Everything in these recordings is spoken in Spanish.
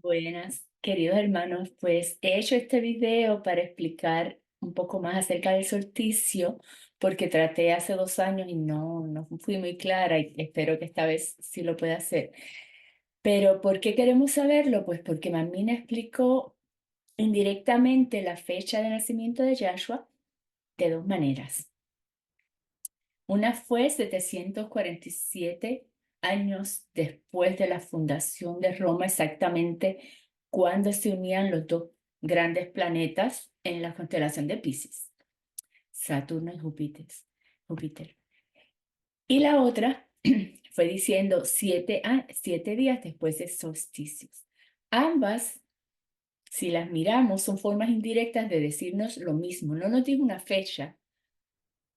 Buenas, queridos hermanos, pues he hecho este video para explicar un poco más acerca del solsticio, porque traté hace 2 años y no fui muy clara y espero que esta vez sí lo pueda hacer. Pero ¿por qué queremos saberlo? Pues porque Mamina explicó indirectamente la fecha de nacimiento de Yahshua de dos maneras. Una fue 747 años después de la fundación de Roma, exactamente cuando se unían los dos grandes planetas en la constelación de Piscis, Saturno y Júpiter. Y la otra fue diciendo 7 días después de solsticios. Ambas, si las miramos, son formas indirectas de decirnos lo mismo. No nos dice una fecha,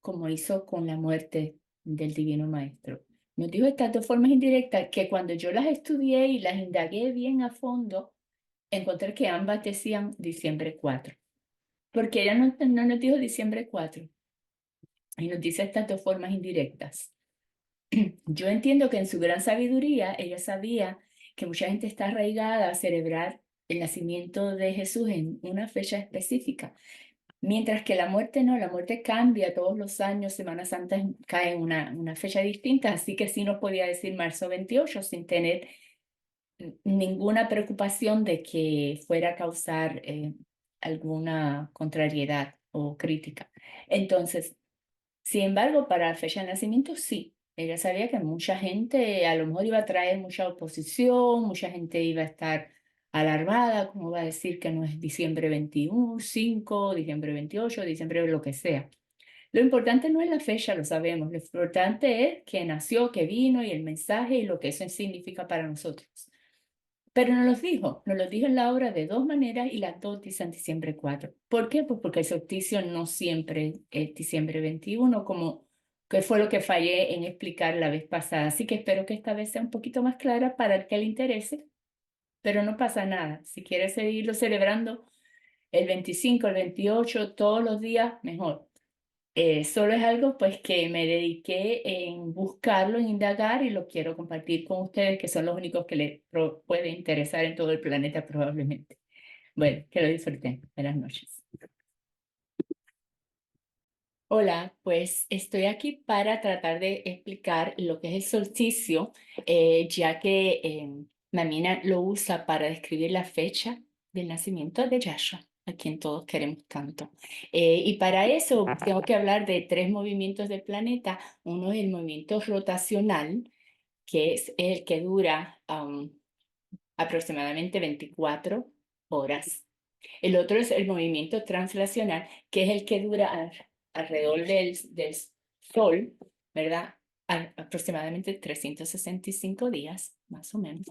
como hizo con la muerte del Divino Maestro. Nos dijo estas dos formas indirectas que cuando yo las estudié y las indagué bien a fondo, encontré que ambas decían diciembre 4, porque ella no nos dijo diciembre 4 y nos dice estas dos formas indirectas. Yo entiendo que en su gran sabiduría ella sabía que mucha gente está arraigada a celebrar el nacimiento de Jesús en una fecha específica. Mientras que la muerte no, la muerte cambia todos los años, Semana Santa cae en una fecha distinta, así que sí nos podía decir marzo 28 sin tener ninguna preocupación de que fuera a causar alguna contrariedad o crítica. Entonces, sin embargo, para la fecha de nacimiento sí, ella sabía que mucha gente a lo mejor iba a traer mucha oposición, mucha gente iba a estar alarmada, como va a decir que no es diciembre 21, 5, diciembre 28, diciembre lo que sea. Lo importante no es la fecha, lo sabemos, lo importante es que nació, que vino y el mensaje y lo que eso significa para nosotros. Pero nos los dijo en la obra de dos maneras y las dos dicen diciembre 4. ¿Por qué? Pues porque el solsticio no siempre es diciembre 21, como que fue lo que fallé en explicar la vez pasada. Así que espero que esta vez sea un poquito más clara para el que le interese, pero no pasa nada. Si quieres seguirlo celebrando el 25, el 28, todos los días, mejor. Solo es algo pues que me dediqué en buscarlo, en indagar y lo quiero compartir con ustedes, que son los únicos que les puede interesar en todo el planeta probablemente. Bueno, que lo disfruten. Buenas noches. Hola, pues estoy aquí para tratar de explicar lo que es el solsticio, ya que Mamina lo usa para describir la fecha del nacimiento de Yahshua, a quien todos queremos tanto. Y para eso tengo que hablar de tres movimientos del planeta. Uno es el movimiento rotacional, que es el que dura aproximadamente 24 horas. El otro es el movimiento translacional, que es el que dura alrededor del Sol, ¿verdad? Aproximadamente 365 días, más o menos.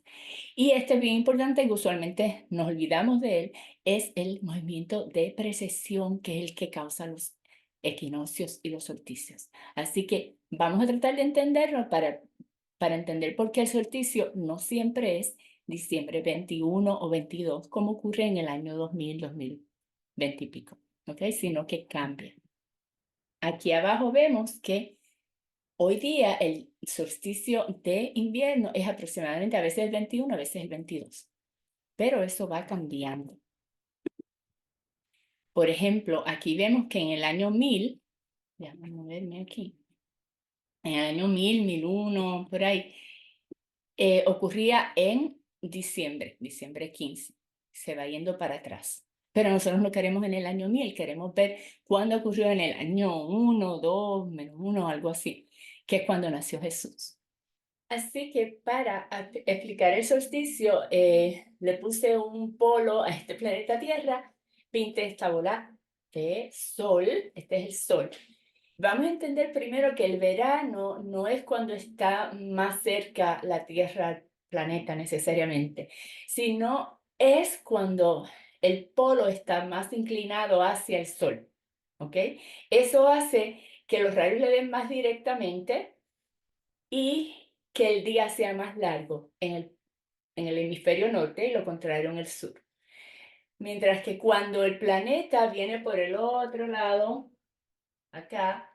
Y este es bien importante, que usualmente nos olvidamos de él, es el movimiento de precesión, que es el que causa los equinoccios y los solsticios. Así que vamos a tratar de entenderlo para entender por qué el solsticio no siempre es diciembre 21 o 22, como ocurre en el año 2000, 2020 y pico, ¿ok? Sino que cambia. Aquí abajo vemos que hoy día el solsticio de invierno es aproximadamente a veces el 21, a veces el 22, pero eso va cambiando. Por ejemplo, aquí vemos que en el año 1000, déjame moverme aquí, en el año 1000, 1001, por ahí, ocurría en diciembre 15, se va yendo para atrás. Pero nosotros no queremos en el año 1000, queremos ver cuándo ocurrió en el año 1, 2, -1, algo así, que es cuando nació Jesús. Así que para explicar el solsticio, le puse un polo a este planeta Tierra, pinté esta bola de sol, este es el sol. Vamos a entender primero que el verano no es cuando está más cerca la Tierra al planeta necesariamente, sino es cuando el polo está más inclinado hacia el sol, ¿ok? Eso hace que los rayos le den más directamente y que el día sea más largo en el hemisferio norte y lo contrario en el sur. Mientras que cuando el planeta viene por el otro lado, acá,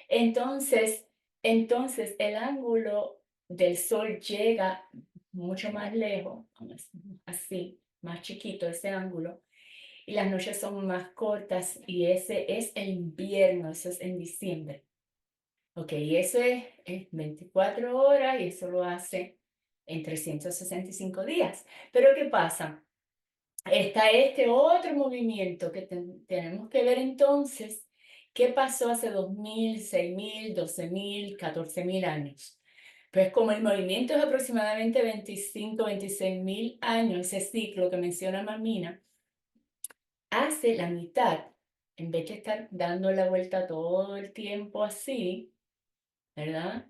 entonces el ángulo del Sol llega mucho más lejos, vamos a así, más chiquito ese ángulo, y las noches son más cortas, y ese es el invierno, eso es en diciembre. Ok, y eso es 24 horas y eso lo hace en 365 días. Pero ¿qué pasa? Está este otro movimiento que tenemos que ver entonces, ¿qué pasó hace 2000, 6000, 12000, 14000 años? Pues como el movimiento es aproximadamente 25, 26 mil años, ese ciclo que menciona Mamina, hace la mitad, en vez de estar dando la vuelta todo el tiempo así, ¿verdad?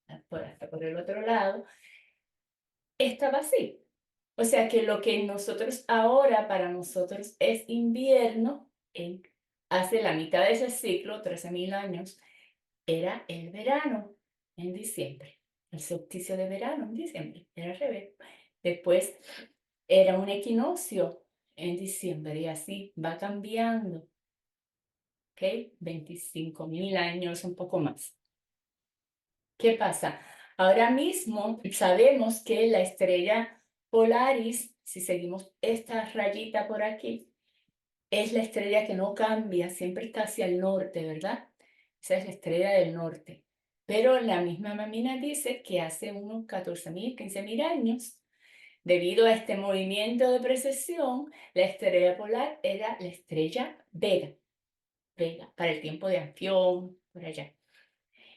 Hasta por el otro lado, estaba así. O sea que lo que nosotros ahora para nosotros es invierno, hace la mitad de ese ciclo, 13.000 años, era el verano en diciembre. El solsticio de verano en diciembre, era al revés. Después era un equinoccio en diciembre y así va cambiando. ¿Ok? 25.000 años, un poco más. ¿Qué pasa? Ahora mismo sabemos que la estrella Polaris, si seguimos esta rayita por aquí, es la estrella que no cambia, siempre está hacia el norte, ¿verdad? Esa es la estrella del norte. Pero la misma Mamina dice que hace unos 14.000, 15.000 años, debido a este movimiento de precesión, la estrella polar era la estrella Vega, Vega, para el tiempo de Anfión, por allá.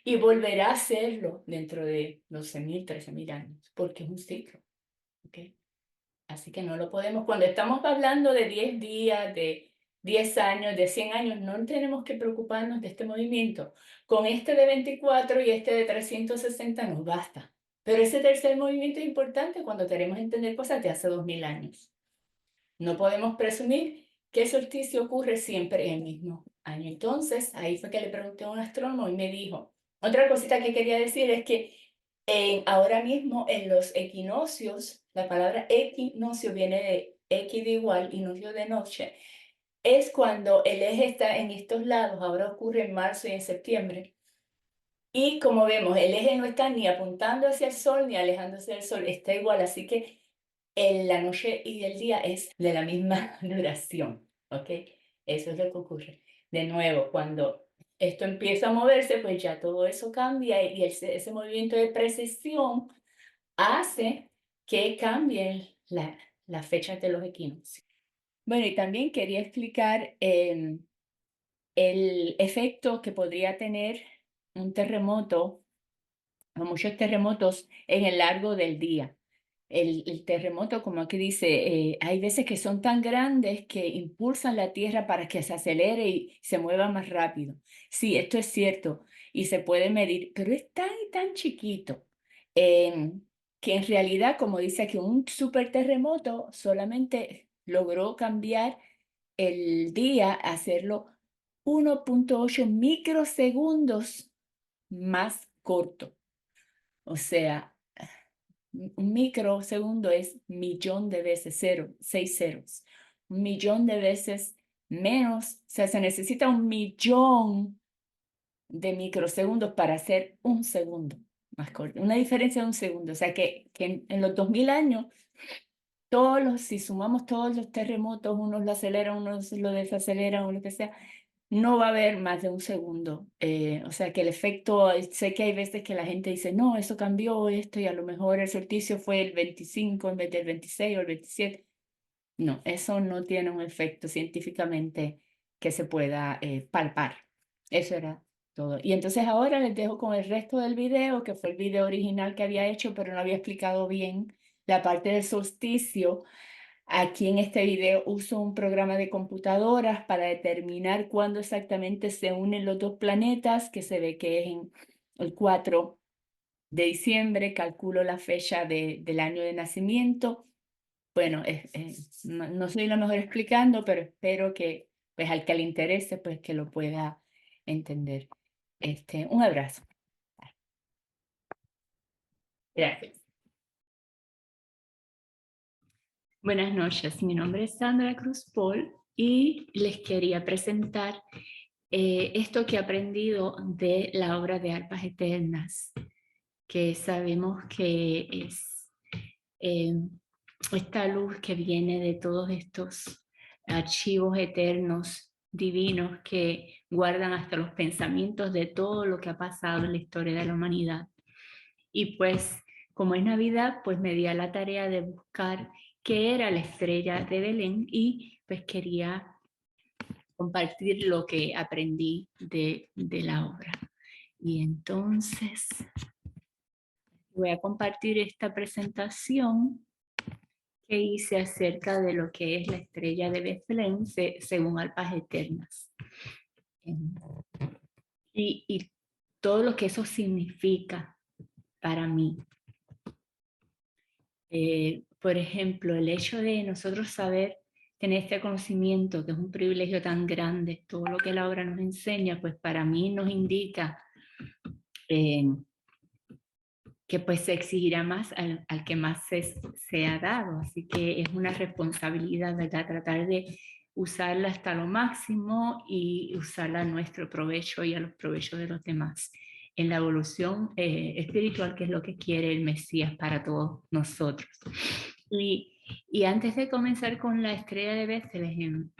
Y volverá a hacerlo dentro de 12.000, 13.000 años, porque es un ciclo. ¿Okay? Así que no lo podemos, cuando estamos hablando de 10 días, de 10 años, de 100 años, no tenemos que preocuparnos de este movimiento. Con este de 24 y este de 360 nos basta. Pero ese tercer movimiento es importante cuando queremos entender cosas de hace 2000 años. No podemos presumir que el solsticio ocurre siempre en el mismo año. Entonces, ahí fue que le pregunté a un astrónomo y me dijo, otra cosita que quería decir es que ahora mismo en los equinoccios, la palabra equinoccio viene de equi de igual y nocio de noche, es cuando el eje está en estos lados, ahora ocurre en marzo y en septiembre. Y como vemos, el eje no está ni apuntando hacia el sol ni alejándose del sol, está igual, así que la noche y el día es de la misma duración, ¿ok? Eso es lo que ocurre. De nuevo, cuando esto empieza a moverse, pues ya todo eso cambia y ese movimiento de precesión hace que cambien las fechas de los equinoccios. Bueno, y también quería explicar el efecto que podría tener un terremoto o muchos terremotos en el largo del día. El terremoto, como aquí dice, hay veces que son tan grandes que impulsan la tierra para que se acelere y se mueva más rápido. Sí, esto es cierto y se puede medir, pero es tan y tan chiquito que en realidad, como dice aquí, un super terremoto solamente logró cambiar el día, hacerlo 1.8 microsegundos más corto. O sea, un microsegundo es millón de veces, 6 ceros. Un millón de veces menos, o sea, se necesita 1.000.000 de microsegundos para hacer un segundo más corto. Una diferencia de un segundo. O sea, que en los 2000 años, si sumamos todos los terremotos, unos lo aceleran, unos lo desaceleran, o lo que sea, no va a haber más de un segundo. O sea que el efecto, sé que hay veces que la gente dice, no, eso cambió esto y a lo mejor el solsticio fue el 25 en vez del 26 o el 27. No, eso no tiene un efecto científicamente que se pueda palpar. Eso era todo. Y entonces ahora les dejo con el resto del video, que fue el video original que había hecho, pero no había explicado bien la parte del solsticio. Aquí en este video uso un programa de computadoras para determinar cuándo exactamente se unen los dos planetas, que se ve que es en el 4 de diciembre. Calculo la fecha del año de nacimiento. Bueno, no soy la mejor explicando, pero espero que pues, al que le interese, pues que lo pueda entender. Un abrazo. Gracias. Buenas noches, mi nombre es Sandra Cruz Paul y les quería presentar esto que he aprendido de la obra de Almas Eternas, que sabemos que es esta luz que viene de todos estos archivos eternos, divinos, que guardan hasta los pensamientos de todo lo que ha pasado en la historia de la humanidad. Y pues, como es Navidad, pues me di a la tarea de buscar qué era la estrella de Belén y pues quería compartir lo que aprendí de la obra. Y entonces voy a compartir esta presentación que hice acerca de lo que es la estrella de Belén según Alpas Eternas. Y todo lo que eso significa para mí. Por ejemplo, el hecho de nosotros saber tener este conocimiento, que es un privilegio tan grande, todo lo que la obra nos enseña, pues para mí nos indica que pues se exigirá más al que más se ha dado. Así que es una responsabilidad, ¿verdad? Tratar de usarla hasta lo máximo y usarla a nuestro provecho y a los provechos de los demás en la evolución espiritual, que es lo que quiere el Mesías para todos nosotros. Y antes de comenzar con la estrella de Bethlehem,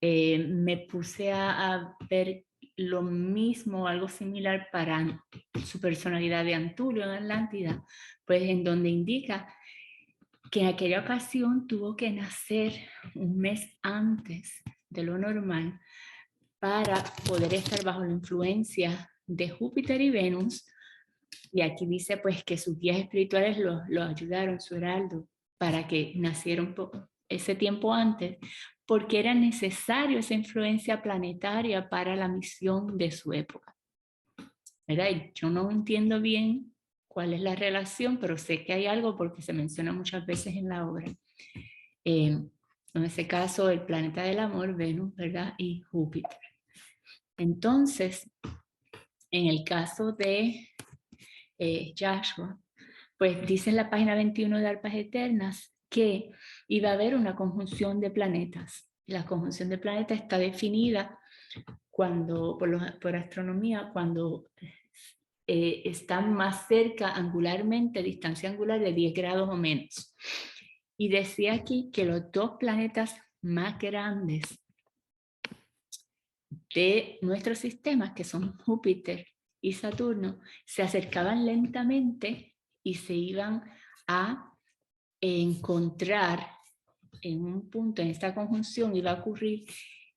me puse a ver lo mismo, algo similar para su personalidad de Antulio en Atlántida, pues en donde indica que en aquella ocasión tuvo que nacer un mes antes de lo normal para poder estar bajo la influencia de Júpiter y Venus. Y aquí dice pues que sus guías espirituales lo ayudaron, su heraldo, para que naciera un poco ese tiempo antes, porque era necesario esa influencia planetaria para la misión de su época. ¿Verdad? Yo no entiendo bien cuál es la relación, pero sé que hay algo porque se menciona muchas veces en la obra. En ese caso, el planeta del amor, Venus, ¿verdad? Y Júpiter. Entonces, en el caso de Joshua, pues dice en la página 21 de Alpas Eternas que iba a haber una conjunción de planetas. La conjunción de planetas está definida cuando, por astronomía, cuando están más cerca angularmente, distancia angular de 10 grados o menos. Y decía aquí que los dos planetas más grandes de nuestro sistema, que son Júpiter y Saturno, se acercaban lentamente y se iban a encontrar en un punto, en esta conjunción iba a ocurrir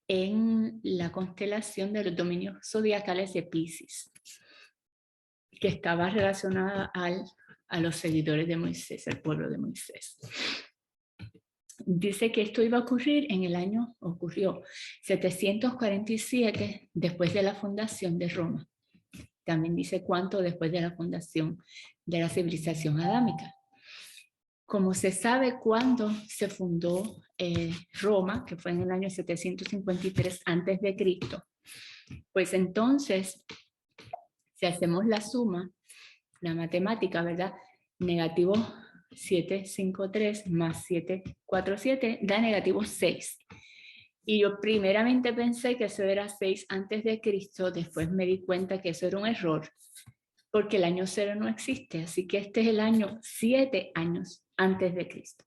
en la constelación de los dominios zodiacales de Piscis, que estaba relacionada a los seguidores de Moisés, al pueblo de Moisés. Dice que esto iba a ocurrir en el año, ocurrió 747 después de la fundación de Roma. También dice cuánto después de la fundación de la civilización adámica. Como se sabe cuándo se fundó Roma, que fue en el año 753 antes de Cristo, pues entonces, si hacemos la suma, la matemática, ¿verdad? Negativo 753 más 747 da negativo 6. Y yo primeramente pensé que eso era 6 antes de Cristo, después me di cuenta que eso era un error, porque el año 0 no existe, así que este es el año 7 años antes de Cristo.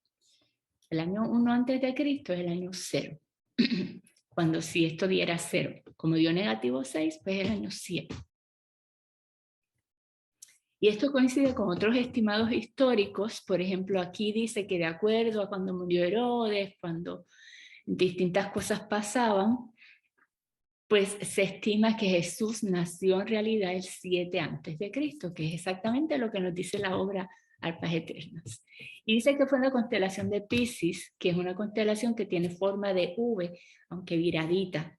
El año 1 antes de Cristo es el año 0. Cuando si esto diera 0, como dio negativo 6, pues es el año 7. Y esto coincide con otros estimados históricos. Por ejemplo, aquí dice que de acuerdo a cuando murió Herodes, cuando distintas cosas pasaban, pues se estima que Jesús nació en realidad el 7 antes de Cristo, que es exactamente lo que nos dice la obra Alpas Eternas. Y dice que fue una constelación de Piscis, que es una constelación que tiene forma de V, aunque viradita,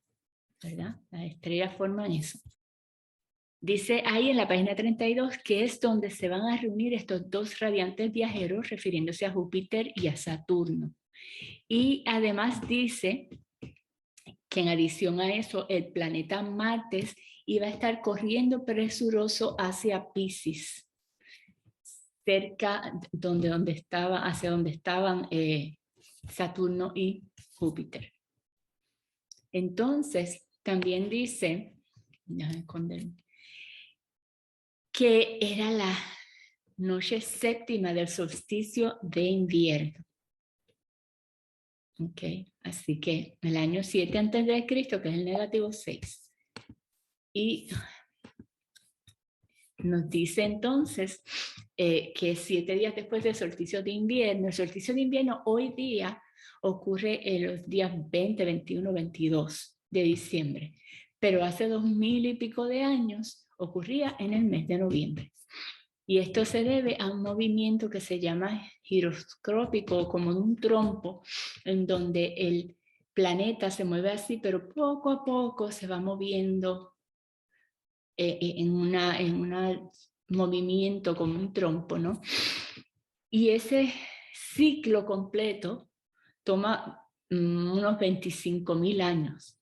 ¿verdad? Las estrellas forman eso. Dice ahí en la página 32 que es donde se van a reunir estos dos radiantes viajeros, refiriéndose a Júpiter y a Saturno. Y además dice que en adición a eso, el planeta Marte iba a estar corriendo presuroso hacia Piscis, cerca hacia donde estaban Saturno y Júpiter. Entonces, también dice, déjame esconderme, que era noche séptima del solsticio de invierno. Ok, así que el año 7 antes de Cristo, que es el negativo 6. Y nos dice entonces que 7 días después del solsticio de invierno, el solsticio de invierno hoy día ocurre en los días 20, 21, 22 de diciembre, pero hace 2000 y pico de años ocurría en el mes de noviembre. Y esto se debe a un movimiento que se llama giroscópico, como un trompo, en donde el planeta se mueve así, pero poco a poco se va moviendo en un movimiento como un trompo, ¿no? Y ese ciclo completo toma unos 25.000 años.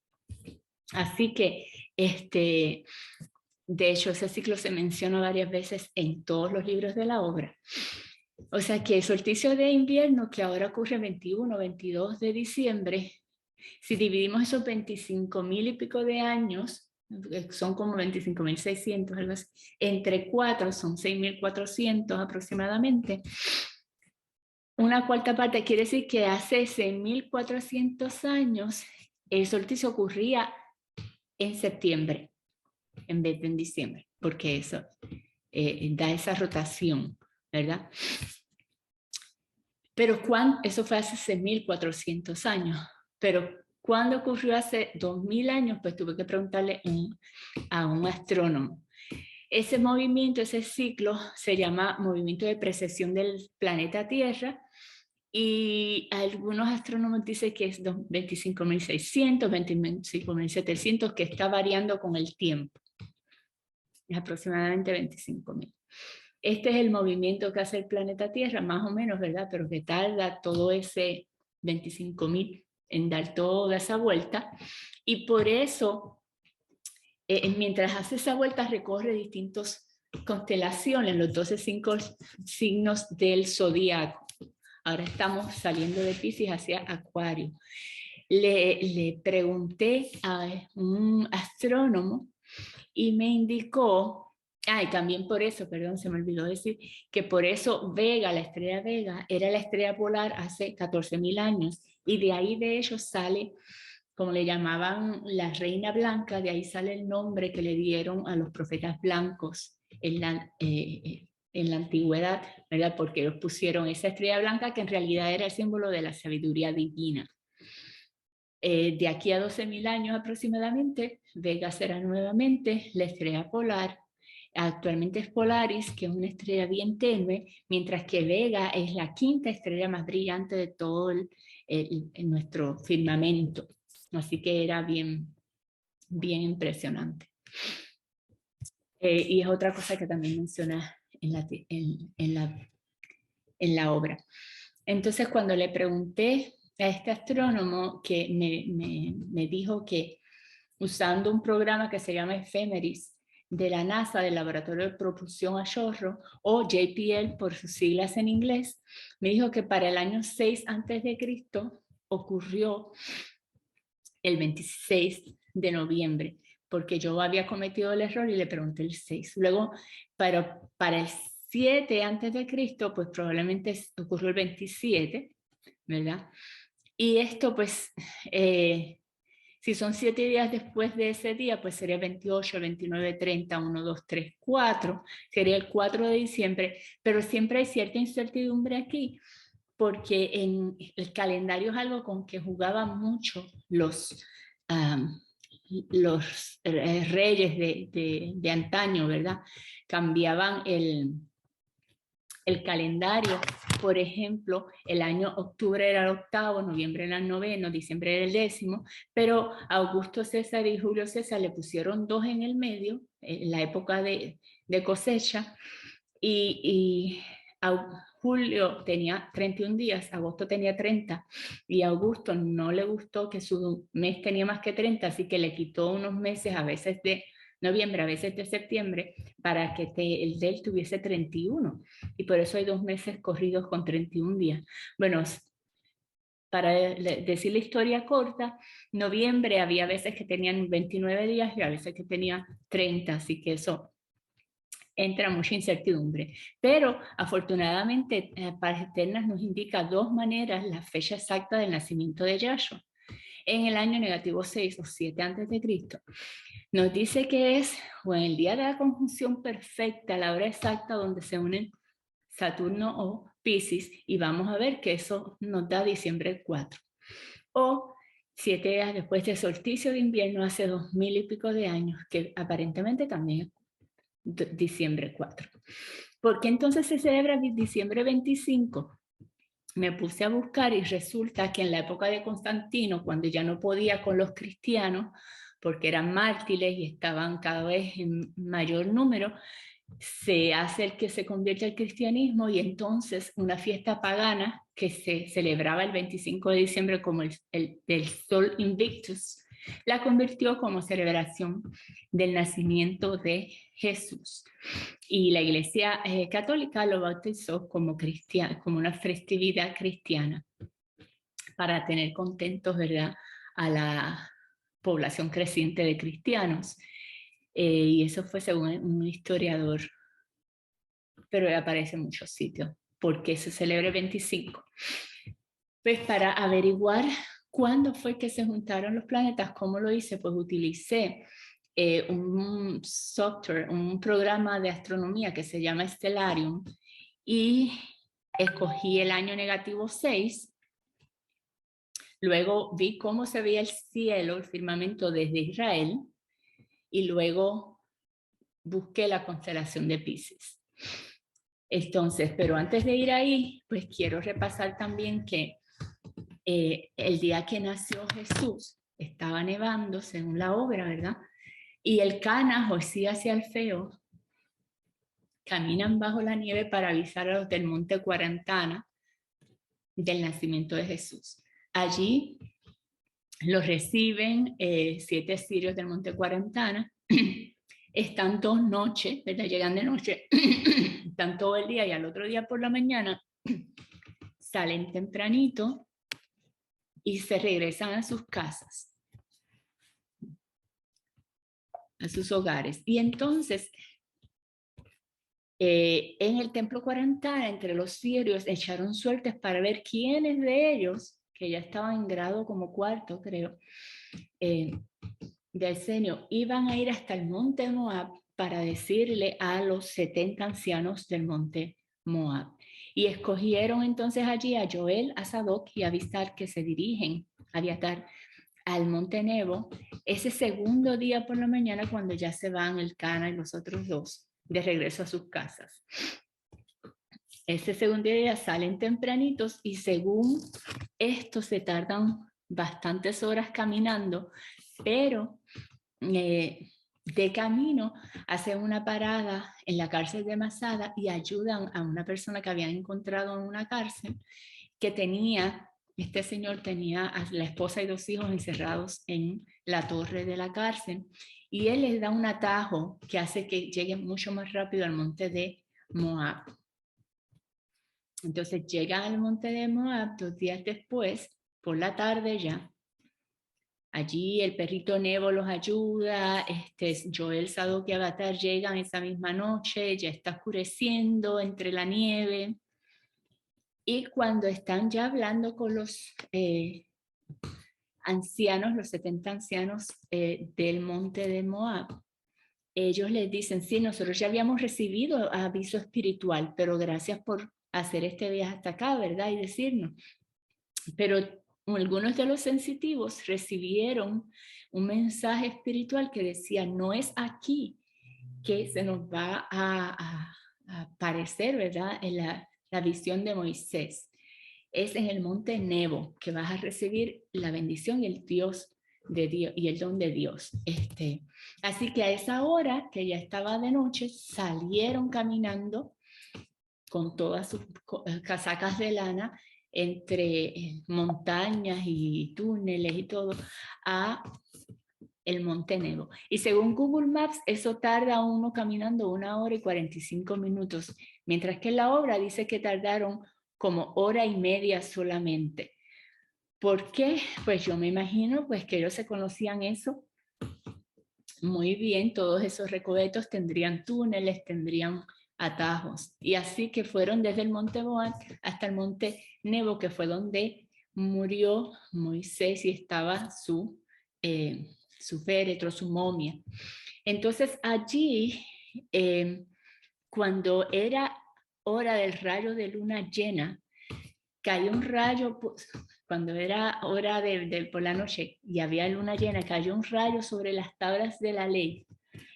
Así que, de hecho, ese ciclo se menciona varias veces en todos los libros de la obra. O sea que el solsticio de invierno, que ahora ocurre el 21, 22 de diciembre, si dividimos esos 25.000 y pico de años, son como 25.600, algo así, entre 4 son 6.400 aproximadamente. Una cuarta parte quiere decir que hace 6.400 años el solsticio ocurría en septiembre en vez de en diciembre, porque eso da esa rotación, ¿verdad? Pero eso fue hace 6.400 años, pero ¿cuándo ocurrió hace 2.000 años? Pues tuve que preguntarle a un astrónomo. Ese movimiento, ese ciclo, se llama movimiento de precesión del planeta Tierra, y algunos astrónomos dicen que es 25.600, 25.700, que está variando con el tiempo. Es aproximadamente 25.000. Este es el movimiento que hace el planeta Tierra, más o menos, ¿verdad? Pero que tarda todo ese 25.000 en dar toda esa vuelta. Y por eso, mientras hace esa vuelta, recorre distintas constelaciones, los 12 signos del zodiaco. Ahora estamos saliendo de Piscis hacia Acuario. Le pregunté a un astrónomo y me indicó, y también por eso, perdón, se me olvidó decir, que por eso Vega, la estrella Vega, era la estrella polar hace 14.000 años, y de ahí de hecho sale, como le llamaban la reina blanca, de ahí sale el nombre que le dieron a los profetas blancos en la antigüedad, ¿verdad? Porque ellos pusieron esa estrella blanca que en realidad era el símbolo de la sabiduría divina. De aquí a 12.000 años aproximadamente, Vega será nuevamente la estrella polar. Actualmente es Polaris, que es una estrella bien tenue, mientras que Vega es la quinta estrella más brillante de todo nuestro firmamento. Así que era bien, bien impresionante. Y es otra cosa que también menciona en la obra. Entonces, cuando le pregunté a este astrónomo, que me dijo que usando un programa que se llama Ephemeris de la NASA, del Laboratorio de Propulsión a Chorro, o JPL por sus siglas en inglés, me dijo que para el año 6 a.C. ocurrió el 26 de noviembre, porque yo había cometido el error y le pregunté el 6. Luego, para el 7 a.C., pues probablemente ocurrió el 27, ¿verdad? Y esto, pues, si son 7 días después de ese día, pues sería 28, 29, 30, 1, 2, 3, 4, sería el 4 de diciembre, pero siempre hay cierta incertidumbre aquí, porque en el calendario es algo con que jugaban mucho los reyes de antaño, ¿verdad? Cambiaban el calendario. Por ejemplo, el año octubre era el octavo, noviembre era el noveno, diciembre era el décimo, pero a Augusto César y Julio César le pusieron 2 en el medio, en la época de cosecha, y Julio tenía 31 días, agosto tenía 30, y a Augusto no le gustó que su mes tenía más que 30, así que le quitó unos meses, a veces de noviembre, a veces de septiembre, para que el de él tuviese 31, y por eso hay 2 meses corridos con 31 días. Bueno, para decir la historia corta, noviembre había veces que tenían 29 días y a veces que tenía 30, así que eso entra mucha incertidumbre. Pero afortunadamente, Paz Eternas nos indica dos maneras la fecha exacta del nacimiento de Yahshua. En el año negativo 6 o 7 antes de Cristo, nos dice que es o en el día de la conjunción perfecta, la hora exacta donde se unen Saturno o Piscis, y vamos a ver que eso nos da diciembre 4. O 7 días después del solsticio de invierno, hace 2000 y pico de años, que aparentemente también es diciembre 4. ¿Por qué entonces se celebra diciembre 25? Me puse a buscar y resulta que en la época de Constantino, cuando ya no podía con los cristianos, porque eran mártires y estaban cada vez en mayor número, se hace el que se convierte al cristianismo, y entonces una fiesta pagana que se celebraba el 25 de diciembre como el Sol Invictus, la convirtió como celebración del nacimiento de Jesús. Y la Iglesia Católica lo bautizó como como una festividad cristiana para tener contentos, ¿verdad?, a la población creciente de cristianos. Y eso fue según un historiador, pero aparece en muchos sitios. ¿Por qué se celebra el 25? Pues para averiguar cuándo fue que se juntaron los planetas, ¿cómo lo hice? Pues utilicé un software, un programa de astronomía que se llama Stellarium, y escogí el año negativo 6. Luego vi cómo se veía el cielo, el firmamento desde Israel, y luego busqué la constelación de Piscis. Entonces, pero antes de ir ahí, pues quiero repasar también que el día que nació Jesús estaba nevando, según la obra, ¿verdad? Y el Cana, Josías y Alfeo caminan bajo la nieve para avisar a los del monte Cuarantana del nacimiento de Jesús. Allí los reciben 7 sirios del monte Cuarantana. Están 2 noches, ¿verdad? Llegan de noche, están todo el día, y al otro día por la mañana salen tempranito y se regresan a sus casas, a sus hogares. Y entonces, en el templo Cuarantana, entre los sirios, echaron suertes para ver quiénes de ellos, que ya estaban en grado como 4, creo, de Arsenio, iban a ir hasta el monte Moab para decirle a los 70 ancianos del monte Moab. Y escogieron entonces allí a Joel, a Sadoc y a Abiatar, que se dirigen a Abiatar al monte Nebo ese segundo día por la mañana, cuando ya se van el Cana y los otros 2 de regreso a sus casas. Ese segundo día salen tempranitos, y según esto se tardan bastantes horas caminando, pero de camino hacen una parada en la cárcel de Masada y ayudan a una persona que habían encontrado en una cárcel, que este señor tenía a la esposa y 2 hijos encerrados en la torre de la cárcel, y él les da un atajo que hace que lleguen mucho más rápido al monte de Moab. Entonces llegan al monte de Moab 2 días después, por la tarde ya. Allí el perrito Nebo los ayuda, Joel, Sadoc y Abiatar llegan esa misma noche, ya está oscureciendo entre la nieve. Y cuando están ya hablando con los ancianos, los 70 ancianos del monte de Moab, ellos les dicen: sí, nosotros ya habíamos recibido aviso espiritual, pero gracias por hacer este viaje hasta acá, ¿verdad? Y decirnos. Pero algunos de los sensitivos recibieron un mensaje espiritual que decía: no es aquí que se nos va a aparecer, ¿verdad?, en la visión de Moisés. Es en el monte Nebo que vas a recibir la bendición y el Dios de Dios y el don de Dios. Así que a esa hora, que ya estaba de noche, salieron caminando con todas sus casacas de lana entre montañas y túneles y todo, a el monte Nebo. Y según Google Maps, eso tarda uno caminando 1 hora y 45 minutos, mientras que en la obra dice que tardaron como 1 hora y media solamente. ¿Por qué? Pues yo me imagino pues que ellos se conocían eso muy bien, todos esos recovecos tendrían túneles, tendrían atajos. Y así que fueron desde el monte Moab hasta el monte Nebo, que fue donde murió Moisés y estaba su féretro, su momia. Entonces allí, cuando era hora del rayo de luna llena, cayó un rayo, cuando era hora por la noche y había luna llena, cayó un rayo sobre las tablas de la ley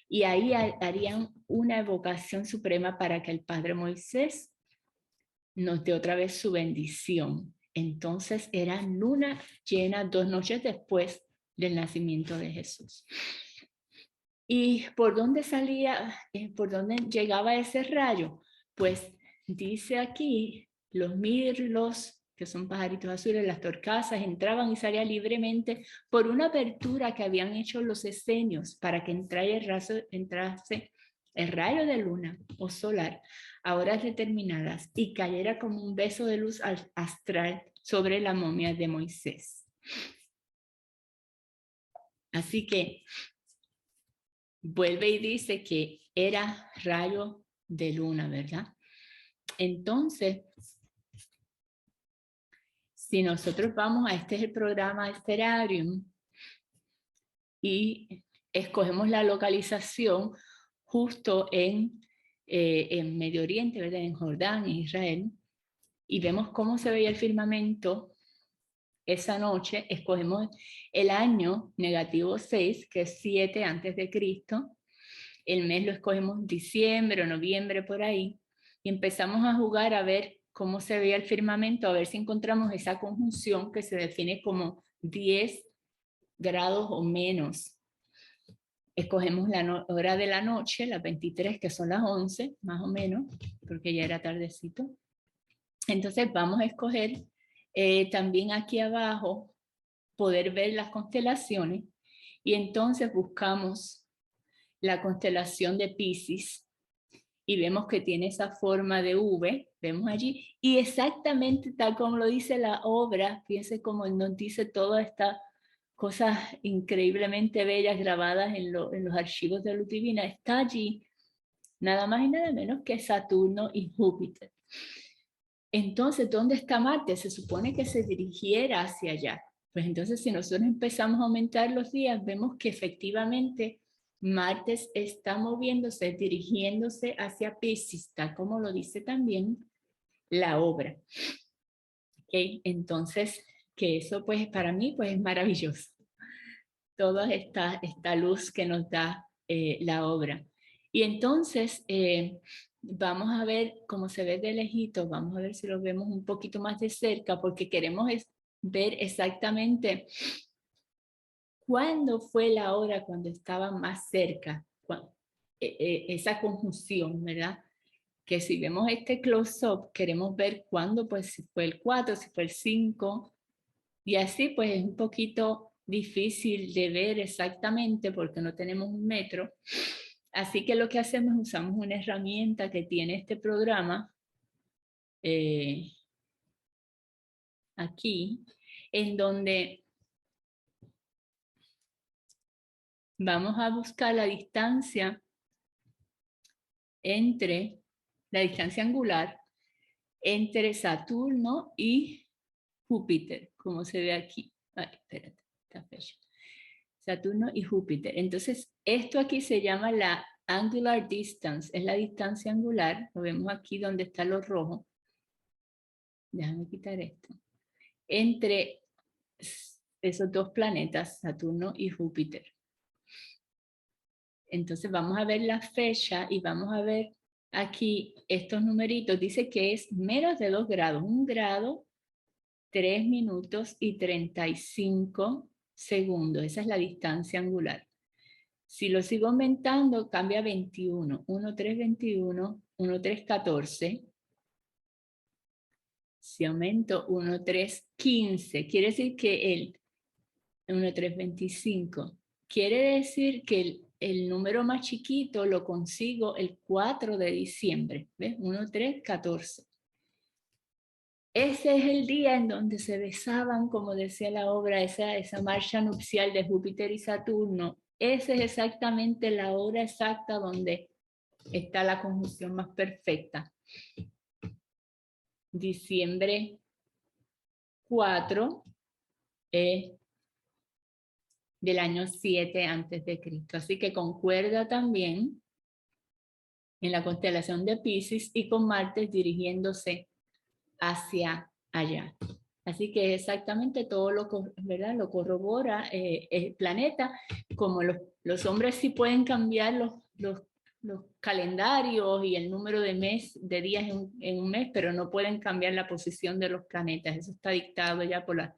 y ahí harían una evocación suprema para que el Padre Moisés nos dé otra vez su bendición. Entonces era luna llena 2 noches después del nacimiento de Jesús. ¿Y por dónde salía, por dónde llegaba ese rayo? Pues dice aquí, los mirlos, que son pajaritos azules, las torcasas, entraban y salían libremente por una apertura que habían hecho los esenios para que entrase el rayo de luna o solar a horas determinadas y cayera como un beso de luz astral sobre la momia de Moisés. Así que vuelve y dice que era rayo de luna, ¿verdad? Entonces, si nosotros vamos a este es el programa Sterarium y escogemos la localización justo en Medio Oriente, ¿verdad? En Jordán, en Israel, y vemos cómo se veía el firmamento esa noche, escogemos el año negativo 6, que es 7 antes de Cristo, el mes lo escogemos diciembre o noviembre por ahí, y empezamos a jugar a ver cómo se veía el firmamento, a ver si encontramos esa conjunción que se define como 10 grados o menos. Escogemos la hora de la noche, las 23, que son las 11, más o menos, porque ya era tardecito. Entonces vamos a escoger también aquí abajo, poder ver las constelaciones, y entonces buscamos la constelación de Piscis, y vemos que tiene esa forma de V, vemos allí, y exactamente tal como lo dice la obra, fíjense cómo nos dice todas estas cosas increíblemente bellas grabadas en los archivos de Luz Divina, está allí nada más y nada menos que Saturno y Júpiter. Entonces, ¿dónde está Marte? Se supone que se dirigiera hacia allá. Pues entonces, si nosotros empezamos a aumentar los días, vemos que efectivamente Marte está moviéndose, dirigiéndose hacia Piscis, tal como lo dice también la obra. ¿Okay? Entonces, que eso pues para mí pues es maravilloso. Toda esta luz que nos da la obra. Y entonces, vamos a ver cómo se ve de lejito, vamos a ver si lo vemos un poquito más de cerca, porque queremos ver exactamente cuándo fue la hora cuando estaba más cerca, esa conjunción, ¿verdad? Que si vemos este close-up, queremos ver cuándo, pues si fue el 4, si fue el 5, y así pues es un poquito difícil de ver exactamente porque no tenemos un metro. Así que lo que hacemos, usamos una herramienta que tiene este programa aquí, en donde vamos a buscar la distancia la distancia angular entre Saturno y Júpiter, como se ve aquí. Ay, espérate, está fecha. Saturno y Júpiter. Entonces, esto aquí se llama la angular distance, es la distancia angular, lo vemos aquí donde está lo rojo. Déjame quitar esto. Entre esos dos planetas, Saturno y Júpiter. Entonces vamos a ver la fecha y vamos a ver aquí estos numeritos. Dice que es menos de 2 grados, 1 grado, 3 minutos y 35 segundos. Esa es la distancia angular. Si lo sigo aumentando, cambia a 21. 1, 3, 21. 1, 3, 14. Si aumento 1, 3, 15. Quiere decir que el 1, 3, 25. Quiere decir que el número más chiquito lo consigo el 4 de diciembre. ¿Ves? 1, 3, 14. Ese es el día en donde se besaban, como decía la obra, esa marcha nupcial de Júpiter y Saturno esa es exactamente la hora exacta donde está la conjunción más perfecta. Diciembre 4 del año 7 antes de Cristo. Así que concuerda también en la constelación de Piscis y con Marte dirigiéndose hacia allá. Así que exactamente todo ¿verdad? Lo corrobora el planeta, como los hombres sí pueden cambiar los calendarios y el número de días en un mes, pero no pueden cambiar la posición de los planetas. Eso está dictado ya por las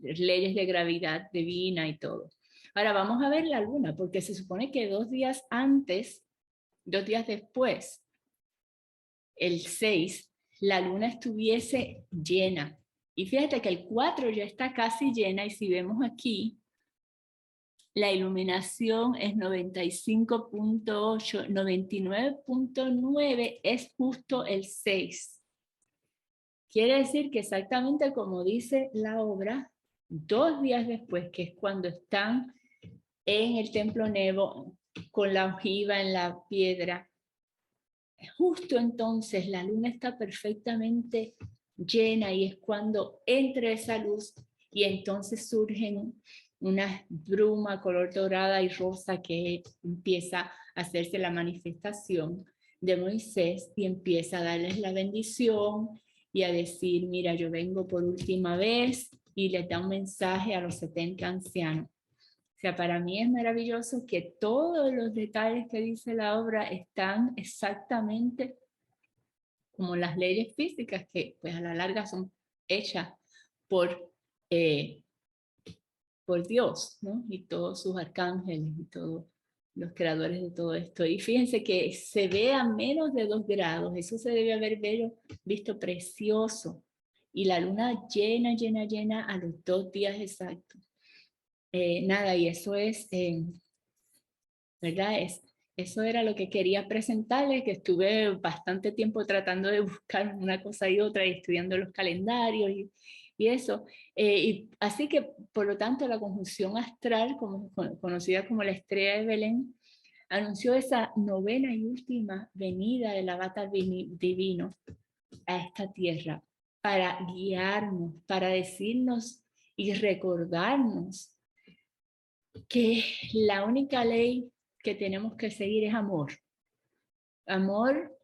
leyes de gravedad divina y todo. Ahora vamos a ver la luna, porque se supone que 2 días antes, 2 días después, el 6, la luna estuviese llena. Y fíjate que el 4 ya está casi llena y si vemos aquí, la iluminación es 95.8, 99.9 es justo el 6. Quiere decir que exactamente como dice la obra, 2 días después, que es cuando están en el templo Nebo con la ojiva en la piedra, justo entonces la luna está perfectamente llena y es cuando entra esa luz y entonces surgen una bruma color dorada y rosa que empieza a hacerse la manifestación de Moisés y empieza a darles la bendición y a decir, mira, yo vengo por última vez, y les da un mensaje a los 70 ancianos. O sea, para mí es maravilloso que todos los detalles que dice la obra están exactamente como las leyes físicas, que pues a la larga son hechas por, eh, por Dios, ¿no? Y todos sus arcángeles y todos los creadores de todo esto. Y fíjense que se ve a menos de 2 grados, eso se debe haber visto precioso. Y la luna llena, llena, llena a los 2 días exactos. Nada, y eso es, ¿verdad? Eso era lo que quería presentarles, que estuve bastante tiempo tratando de buscar una cosa y otra y estudiando los calendarios y eso. Y así que, por lo tanto, la conjunción astral, conocida como la estrella de Belén, anunció esa novena y última venida del avatar divino a esta tierra para guiarnos, para decirnos y recordarnos que la única ley que tenemos que seguir es amor. Amor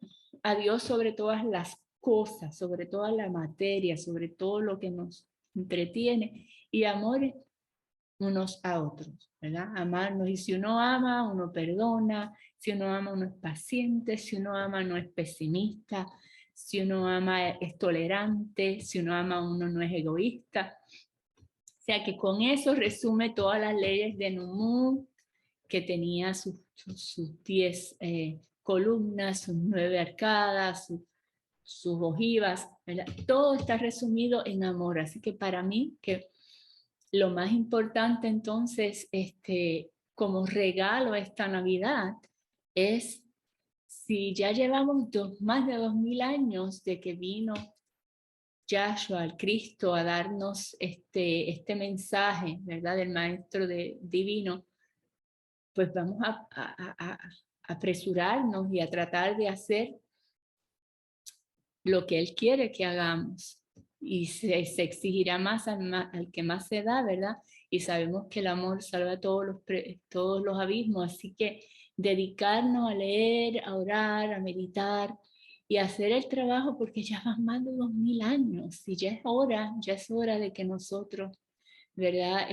a Dios sobre todas las cosas, sobre toda la materia, sobre todo lo que nos entretiene, y amor unos a otros, ¿verdad? Amarnos, y si uno ama, uno perdona, si uno ama, uno es paciente, si uno ama, no es pesimista, si uno ama, es tolerante, si uno ama, uno no es egoísta. O sea que con eso resume todas las leyes de Numu, que tenía sus 10 columnas, sus 9 arcadas, sus ojivas, ¿verdad? Todo está resumido en amor. Así que para mí, que lo más importante entonces, como regalo esta Navidad, es si ya llevamos más de 2000 años de que vino Yahshua, el Cristo, a darnos este mensaje, ¿verdad? Del Maestro Divino, pues vamos a apresurarnos y a tratar de hacer lo que Él quiere que hagamos. Y se exigirá más al que más se da, ¿verdad? Y sabemos que el amor salva todos los abismos, así que dedicarnos a leer, a orar, a meditar y a hacer el trabajo, porque ya van más de 2000 años y ya es hora de que nosotros, ¿verdad?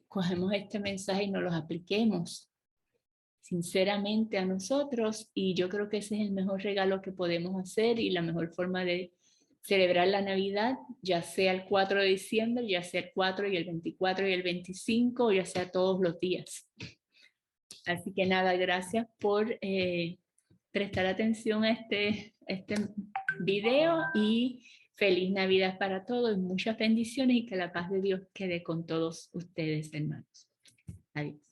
Cogemos este mensaje y nos los apliquemos sinceramente a nosotros, y yo creo que ese es el mejor regalo que podemos hacer y la mejor forma de celebrar la Navidad, ya sea el 4 de diciembre, ya sea el 4 y el 24 y el 25, o ya sea todos los días. Así que nada, gracias por prestar atención a este video, y feliz Navidad para todos, muchas bendiciones y que la paz de Dios quede con todos ustedes, hermanos. Adiós.